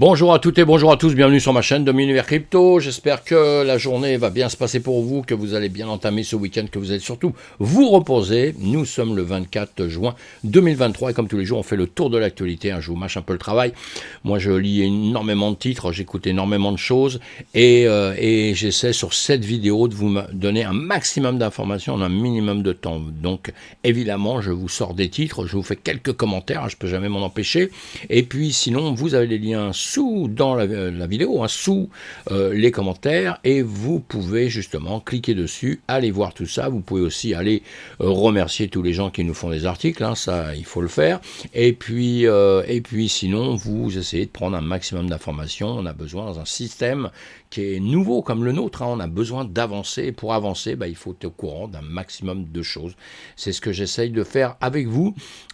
Bonjour à toutes et bonjour à tous, bienvenue sur ma chaîne de l'univers crypto. J'espère que la journée va bien se passer pour vous, que vous allez bien entamer ce week-end, que vous allez surtout vous reposer. Nous sommes le 24 juin 2023 et comme tous les jours, on fait le tour de l'actualité. Je vous mâche un peu le travail. Moi, je lis énormément de titres, j'écoute énormément de choses et j'essaie sur cette vidéo de vous donner un maximum d'informations en un minimum de temps. Donc, évidemment, je vous sors des titres, je vous fais quelques commentaires, je peux jamais m'en empêcher. Et puis, sinon, vous avez les liens dans la vidéo, sous les commentaires, et vous pouvez justement cliquer dessus, aller voir tout ça. Vous pouvez aussi aller remercier tous les gens qui nous font des articles, ça il faut le faire, et puis sinon vous essayez de prendre un maximum d'informations. On a besoin dans un système qui est nouveau comme le nôtre, on a besoin d'avancer, et pour avancer, il faut être au courant d'un maximum de choses. C'est ce que j'essaye de faire avec vous.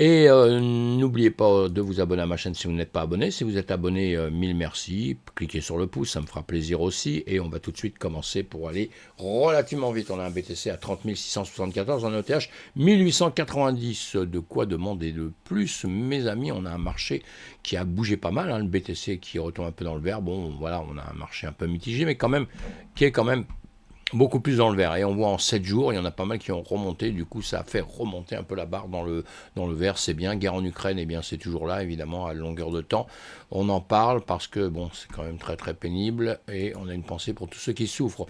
Et n'oubliez pas de vous abonner à ma chaîne si vous n'êtes pas abonné. Si vous êtes abonné, mille merci. Cliquez sur le pouce, ça me fera plaisir aussi. Et on va tout de suite commencer pour aller relativement vite. On a un BTC à 30 674, un ETH 1890. De quoi demander de plus, mes amis? On a un marché qui a bougé pas mal, le BTC qui retombe un peu dans le vert. Bon, voilà, on a un marché un peu mitigé, mais quand même, qui est quand même beaucoup plus dans le vert, et on voit en 7 jours, il y en a pas mal qui ont remonté, du coup ça a fait remonter un peu la barre dans le vert, c'est bien. Guerre en Ukraine, bien c'est toujours là, évidemment, à longueur de temps, on en parle parce que bon, c'est quand même très très pénible, et on a une pensée pour tous ceux qui souffrent.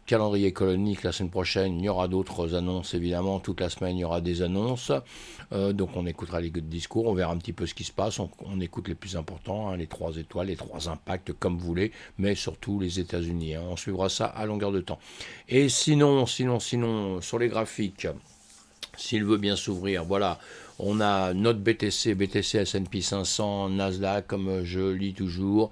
Calendrier économique, la semaine prochaine, il y aura d'autres annonces, évidemment, toute la semaine il y aura des annonces, donc on écoutera les discours, on verra un petit peu ce qui se passe, on écoute les plus importants, les 3 étoiles, les 3 impacts, comme vous voulez, mais surtout les États-Unis, on suivra ça à longueur de temps. Et sinon, sur les graphiques, s'il veut bien s'ouvrir, voilà, on a notre BTC, S&P 500, Nasdaq, comme je lis toujours,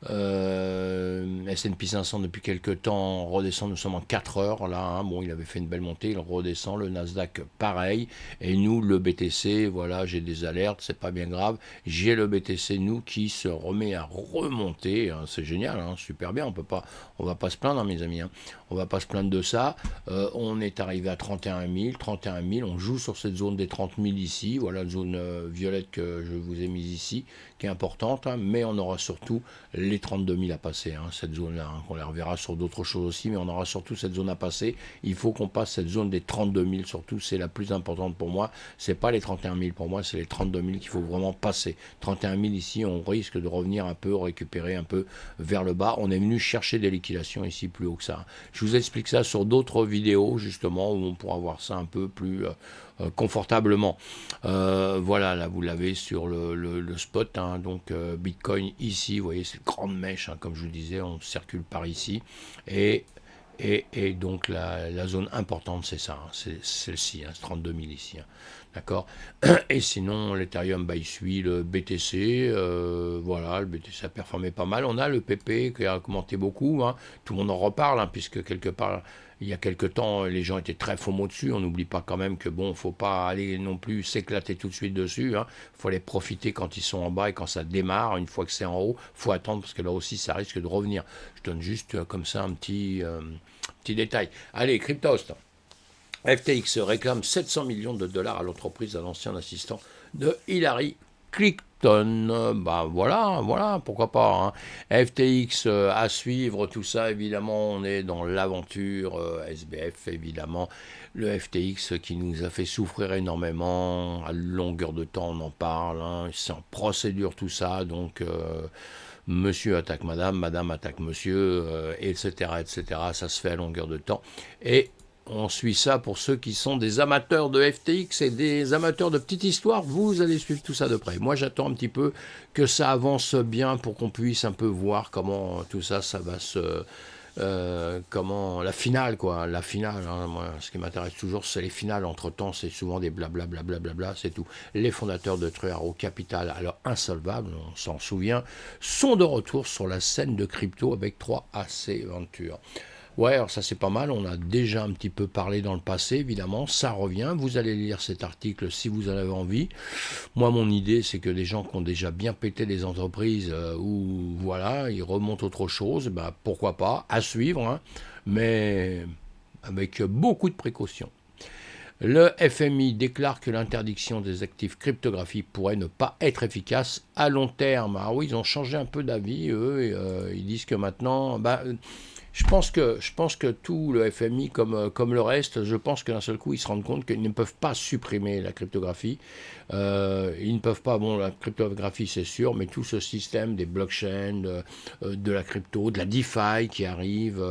S&P 500 depuis quelques temps redescend, nous sommes en 4 heures là, bon, il avait fait une belle montée, il redescend, le Nasdaq pareil, et nous le BTC, voilà, j'ai des alertes, c'est pas bien grave, j'ai le BTC nous qui se remet à remonter, c'est génial, super bien, on va pas se plaindre, mes amis, on va pas se plaindre de ça. On est arrivé à 31 000, on joue sur cette zone des 30 000 ici, voilà la zone violette que je vous ai mise ici, qui est importante, mais on aura surtout les 32 000 à passer, cette zone-là, on la reverra sur d'autres choses aussi, mais on aura surtout cette zone à passer. Il faut qu'on passe cette zone des 32 000, surtout, c'est la plus importante pour moi. C'est pas les 31 000 pour moi, c'est les 32 000 qu'il faut vraiment passer. 31 000 ici, on risque de revenir un peu, récupérer un peu vers le bas. On est venu chercher des liquidations ici plus haut que ça. Je vous explique ça sur d'autres vidéos, justement, où on pourra voir ça un peu plus confortablement. Voilà, là vous l'avez sur le spot, donc Bitcoin ici, vous voyez, c'est une grande mèche, comme je vous le disais, on circule par ici, et donc la zone importante, c'est ça, c'est celle-ci, 32 000 ici, d'accord. Et sinon l'Ethereum, il suit le BTC, voilà, le BTC a performé pas mal. On a le PP qui a augmenté beaucoup, tout le monde en reparle, puisque quelque part il y a quelque temps, les gens étaient très FOMO dessus. On n'oublie pas quand même que bon, faut pas aller non plus s'éclater tout de suite dessus. Faut les profiter quand ils sont en bas et quand ça démarre. Une fois que c'est en haut, faut attendre parce que là aussi, ça risque de revenir. Je donne juste comme ça un petit détail. Allez, Cryptost. FTX réclame 700 millions de dollars à l'entreprise d'un ancien assistant de Hillary Clinton. Voilà, pourquoi pas. FTX à suivre, tout ça, évidemment, on est dans l'aventure SBF, évidemment. Le FTX qui nous a fait souffrir énormément, à longueur de temps, on en parle, c'est en procédure tout ça, donc monsieur attaque madame, madame attaque monsieur, etc., ça se fait à longueur de temps. Et on suit ça pour ceux qui sont des amateurs de FTX et des amateurs de petites histoires. Vous allez suivre tout ça de près. Moi, j'attends un petit peu que ça avance bien pour qu'on puisse un peu voir comment tout ça, ça va se... comment la finale, quoi. La finale, moi, ce qui m'intéresse toujours, c'est les finales. Entre-temps, c'est souvent des blablabla, c'est tout. Les fondateurs de True Arrow Capital, alors insolvables, on s'en souvient, sont de retour sur la scène de crypto avec 3AC Ventures. Ouais, alors ça c'est pas mal, on a déjà un petit peu parlé dans le passé, évidemment, ça revient, vous allez lire cet article si vous en avez envie. Moi, mon idée, c'est que des gens qui ont déjà bien pété des entreprises, où voilà, ils remontent autre chose, pourquoi pas, à suivre, mais avec beaucoup de précautions. Le FMI déclare que l'interdiction des actifs cryptographiques pourrait ne pas être efficace à long terme. Ah oui, ils ont changé un peu d'avis, eux, et, ils disent que maintenant, je pense que tout le FMI, comme le reste, je pense que d'un seul coup, ils se rendent compte qu'ils ne peuvent pas supprimer la cryptographie. Ils ne peuvent pas, bon, la cryptographie c'est sûr, mais tout ce système des blockchains, de la crypto, de la DeFi qui arrive,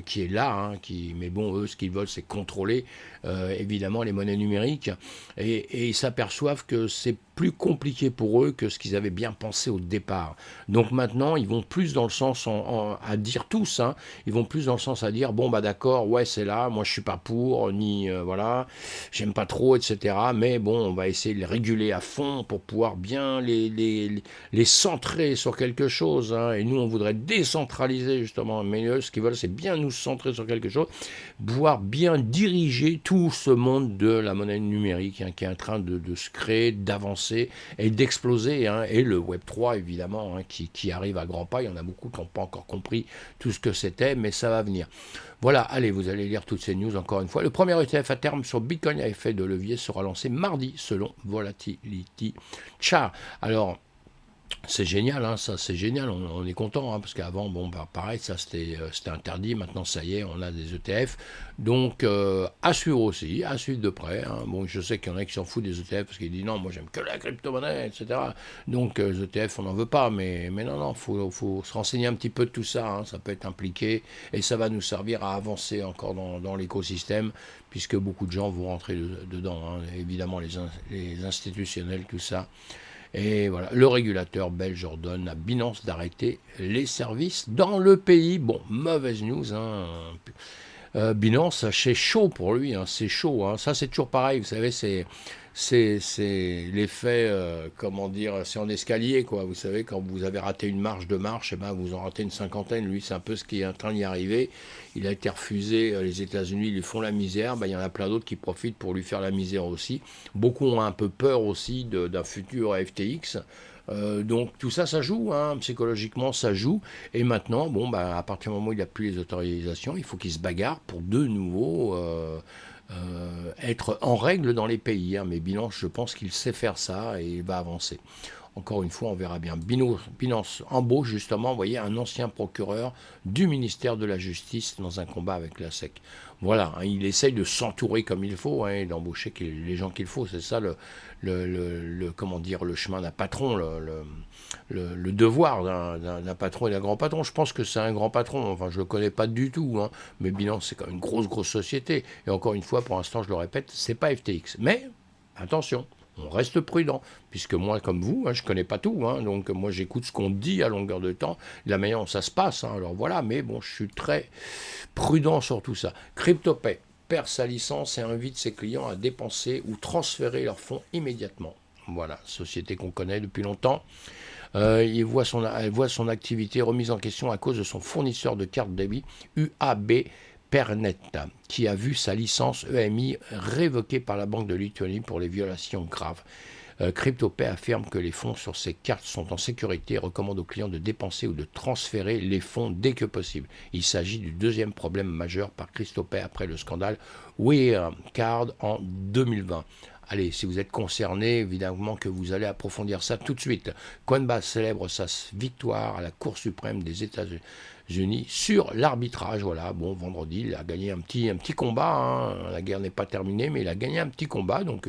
qui est là, hein, mais bon, eux, ce qu'ils veulent, c'est contrôler évidemment les monnaies numériques. Et ils s'aperçoivent que c'est plus compliqué pour eux que ce qu'ils avaient bien pensé au départ. Donc maintenant, ils vont plus dans le sens à dire tous, hein, ils vont plus dans le sens à dire bon bah d'accord, ouais c'est là, moi je suis pas pour, ni voilà, j'aime pas trop, etc. Mais bon, on va essayer de les réguler à fond pour pouvoir bien les centrer sur quelque chose. Hein. Et nous, on voudrait décentraliser justement, mais eux, ce qu'ils veulent, c'est bien nous centrer sur quelque chose, pouvoir bien diriger tout ce monde de la monnaie numérique hein, qui est en train de se créer, d'avancer et d'exploser. Hein, et le Web3, évidemment, hein, qui arrive à grands pas. Il y en a beaucoup qui n'ont pas encore compris tout ce que c'était, mais ça va venir. Voilà, allez, vous allez lire toutes ces news encore une fois. Le premier ETF à terme sur Bitcoin à effet de levier sera lancé mardi, selon Volatility Chart. Alors, c'est génial, hein, ça c'est génial, on est content, hein, parce qu'avant, bon, bah, pareil, ça c'était interdit, maintenant ça y est, on a des ETF, donc à suivre aussi, à suivre de près, hein. Bon, je sais qu'il y en a qui s'en foutent des ETF, parce qu'ils disent non, moi j'aime que la crypto-monnaie, etc. Donc les ETF, on n'en veut pas, mais non, faut se renseigner un petit peu de tout ça, hein, ça peut être impliqué, et ça va nous servir à avancer encore dans l'écosystème, puisque beaucoup de gens vont rentrer dedans, hein, évidemment les institutionnels, tout ça. Et voilà, le régulateur belge ordonne à Binance d'arrêter les services dans le pays. Bon, mauvaise news, hein. Binance, c'est chaud pour lui, hein, c'est chaud. Hein. Ça, c'est toujours pareil, vous savez, c'est l'effet, comment dire, c'est en escalier, quoi. Vous savez, quand vous avez raté une marche de marche, eh ben, vous en ratez une cinquantaine. Lui, c'est un peu ce qui est en train d'y arriver. Il a été refusé, les États-Unis lui font la misère. Ben, il y en a plein d'autres qui profitent pour lui faire la misère aussi. Beaucoup ont un peu peur aussi d'un futur FTX. Donc tout ça, ça joue, hein, psychologiquement, ça joue. Et maintenant, bon, bah, à partir du moment où il n'y a plus les autorisations, il faut qu'il se bagarre pour de nouveau être en règle dans les pays. Hein. Mais Binance, je pense qu'il sait faire ça et il va avancer. Encore une fois, on verra bien. Binance embauche justement, vous voyez, un ancien procureur du ministère de la Justice dans un combat avec la SEC. Voilà, hein, il essaye de s'entourer comme il faut, hein, et d'embaucher les gens qu'il faut. C'est ça comment dire, le chemin d'un patron, le devoir d'un patron et d'un grand patron. Je pense que c'est un grand patron, enfin je ne le connais pas du tout, hein, mais Binance c'est quand même une grosse société. Et encore une fois, pour l'instant, je le répète, c'est pas FTX. Mais attention, on reste prudent, puisque moi, comme vous, hein, je ne connais pas tout, hein, donc moi j'écoute ce qu'on dit à longueur de temps, la manière dont ça se passe, hein, alors voilà, mais bon, je suis très prudent sur tout ça. CryptoPay perd sa licence et invite ses clients à dépenser ou transférer leurs fonds immédiatement. Voilà, société qu'on connaît depuis longtemps. Elle voit son activité remise en question à cause de son fournisseur de cartes débit, UAB Pernet, qui a vu sa licence EMI révoquée par la Banque de Lituanie pour les violations graves. CryptoPay affirme que les fonds sur ces cartes sont en sécurité et recommande aux clients de dépenser ou de transférer les fonds dès que possible. Il s'agit du deuxième problème majeur par CryptoPay après le scandale Wirecard en 2020. Allez, si vous êtes concerné, évidemment que vous allez approfondir ça tout de suite. Coinbase célèbre sa victoire à la Cour suprême des États-Unis sur l'arbitrage. Voilà, bon, vendredi, il a gagné un petit combat. Hein. La guerre n'est pas terminée, mais il a gagné un petit combat. Donc,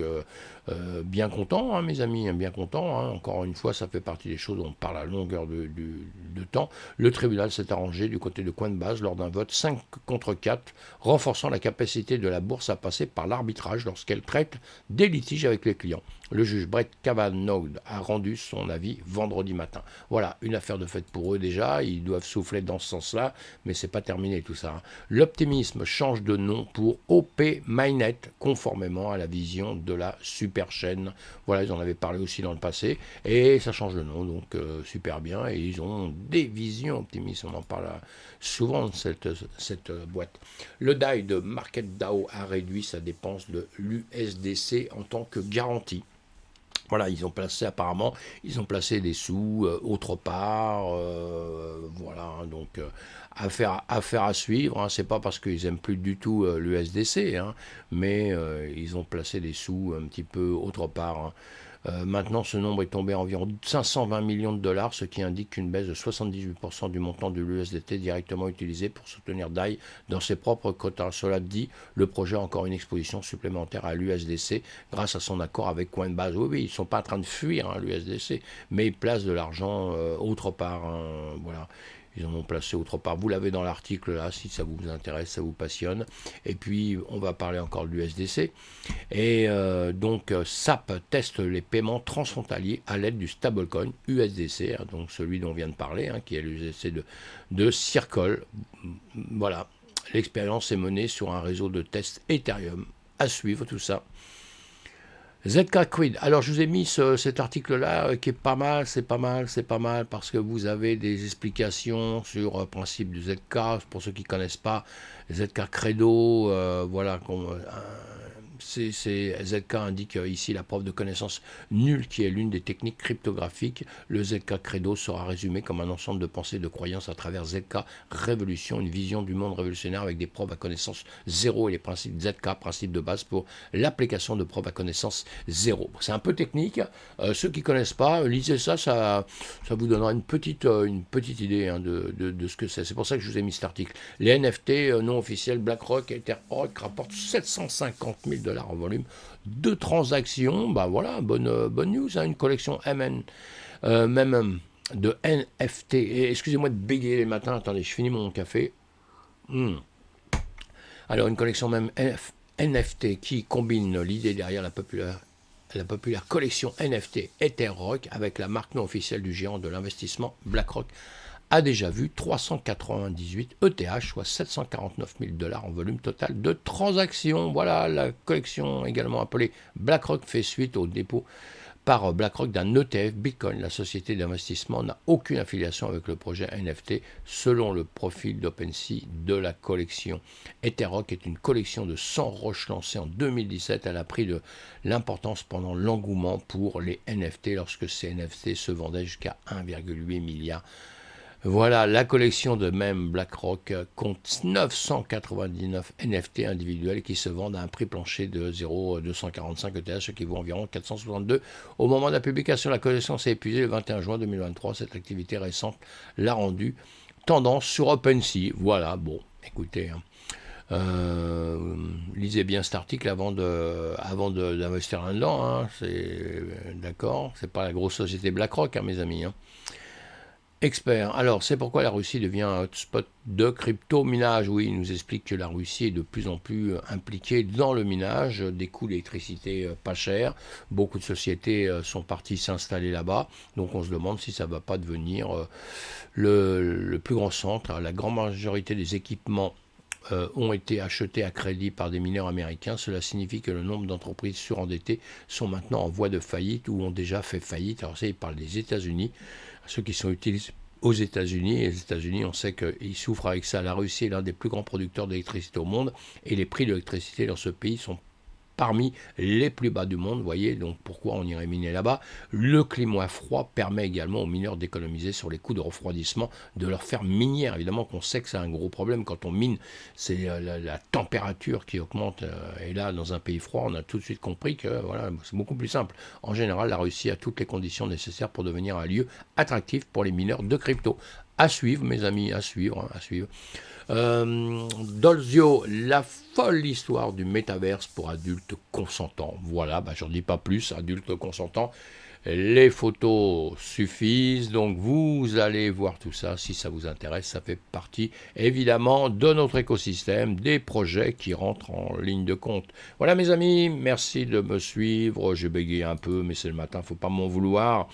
bien content, hein, mes amis, bien content. Hein. Encore une fois, ça fait partie des choses dont on parle à longueur de temps. Le tribunal s'est arrangé du côté de Coinbase lors d'un vote 5 contre 4, renforçant la capacité de la bourse à passer par l'arbitrage lorsqu'elle traite des litiges avec les clients. Le juge Brett Kavanaugh a rendu son avis vendredi matin. Voilà, une affaire de fait pour eux déjà, ils doivent souffler dans ce sens-là, mais c'est pas terminé tout ça. Hein. L'optimisme change de nom pour OP Mainnet, conformément à la vision de la super chaîne. Voilà, ils en avaient parlé aussi dans le passé, et ça change de nom, donc super bien, et ils ont des visions optimistes, on en parle souvent de cette boîte. Le DAI de MarketDAO a réduit sa dépense de l'USDC en tant que garantie. Voilà, ils ont placé des sous autre part, voilà, hein. Donc affaire à suivre, hein. C'est pas parce qu'ils aiment plus du tout l'USDC, hein, mais ils ont placé des sous un petit peu autre part, hein. Maintenant, ce nombre est tombé à environ 520 millions de dollars, ce qui indique une baisse de 78% du montant de l'USDT directement utilisé pour soutenir DAI dans ses propres quotas. Cela dit, le projet a encore une exposition supplémentaire à l'USDC grâce à son accord avec Coinbase. Oui, ils ne sont pas en train de fuir, hein, l'USDC, mais ils placent de l'argent autre part, hein, voilà. Ils en ont placé autre part. Vous l'avez dans l'article là, si ça vous intéresse, ça vous passionne. Et puis, on va parler encore de l'USDC. Et donc, SAP teste les paiements transfrontaliers à l'aide du stablecoin USDC, hein, donc celui dont on vient de parler, hein, qui est l'USDC de Circle. Voilà, l'expérience est menée sur un réseau de tests Ethereum. À suivre tout ça. ZK Quid. Alors je vous ai mis cet article-là qui est pas mal, c'est pas mal, parce que vous avez des explications sur le principe du ZK. Pour ceux qui ne connaissent pas, ZK Credo, voilà, ZK indique ici la preuve de connaissance nulle qui est l'une des techniques cryptographiques. Le ZK Credo sera résumé comme un ensemble de pensées et de croyances à travers ZK Révolution, une vision du monde révolutionnaire avec des preuves à connaissance zéro et les principes ZK, principes de base pour l'application de preuves à connaissance zéro. C'est un peu technique. Ceux qui ne connaissent pas, lisez ça, ça vous donnera une petite idée, hein, de ce que c'est. C'est pour ça que je vous ai mis cet article. Les NFT non officiels BlackRock et Etherrock rapportent 750 000 $ en volume de transactions. Bah voilà, bonne news, hein, une collection de NFT. Et excusez-moi de bégayer les matins, attendez, je finis mon café. Alors, une collection NFT qui combine l'idée derrière la populaire collection NFT Etherrock avec la marque non officielle du géant de l'investissement BlackRock a déjà vu 398 ETH, soit 749 000 $ en volume total de transactions. Voilà, la collection également appelée BlackRock fait suite au dépôt par BlackRock d'un ETF Bitcoin. La société d'investissement n'a aucune affiliation avec le projet NFT selon le profil d'OpenSea de la collection. Etherrock est une collection de 100 roches lancée en 2017. Elle a pris de l'importance pendant l'engouement pour les NFT lorsque ces NFT se vendaient jusqu'à 1,8 milliard. Voilà, la collection de même BlackRock compte 999 NFT individuels qui se vendent à un prix plancher de 0,245 ETH, ce qui vaut environ 462. Au moment de la publication, la collection s'est épuisée le 21 juin 2023. Cette activité récente l'a rendue tendance sur OpenSea. Voilà, bon, écoutez, lisez bien cet article avant d'investir là-dedans, hein, c'est d'accord, c'est pas la grosse société BlackRock, hein, mes amis, hein. Expert. Alors, c'est pourquoi la Russie devient un hotspot de crypto-minage. Oui, il nous explique que la Russie est de plus en plus impliquée dans le minage, des coûts d'électricité pas chers. Beaucoup de sociétés sont parties s'installer là-bas. Donc, on se demande si ça ne va pas devenir le plus grand centre. La grande majorité des équipements ont été achetés à crédit par des mineurs américains. Cela signifie que le nombre d'entreprises surendettées sont maintenant en voie de faillite ou ont déjà fait faillite. Alors ça, il parle des États-Unis, ceux qui sont utilisés aux États-Unis. Et les États-Unis, on sait qu'ils souffrent avec ça. La Russie est l'un des plus grands producteurs d'électricité au monde et les prix de l'électricité dans ce pays sont parmi les plus bas du monde, vous voyez, donc pourquoi on irait miner là-bas. Le climat froid permet également aux mineurs d'économiser sur les coûts de refroidissement de leurs fermes minières. Évidemment qu'on sait que c'est un gros problème quand on mine, c'est la température qui augmente, et là, dans un pays froid, on a tout de suite compris que voilà, c'est beaucoup plus simple. En général, la Russie a toutes les conditions nécessaires pour devenir un lieu attractif pour les mineurs de crypto. À suivre, mes amis, à suivre, à suivre. Dolzio, la folle histoire du métaverse pour adultes consentants. Voilà, j'en dis pas plus, adultes consentants. Les photos suffisent, donc vous allez voir tout ça si ça vous intéresse. Ça fait partie évidemment de notre écosystème, des projets qui rentrent en ligne de compte. Voilà mes amis, merci de me suivre. J'ai bégayé un peu, mais c'est le matin, faut pas m'en vouloir.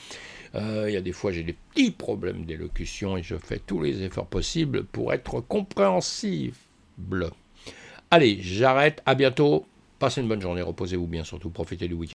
Il y a des fois j'ai des petits problèmes d'élocution et je fais tous les efforts possibles pour être compréhensible. Allez, j'arrête, à bientôt, passez une bonne journée, reposez-vous bien surtout, profitez du week-end.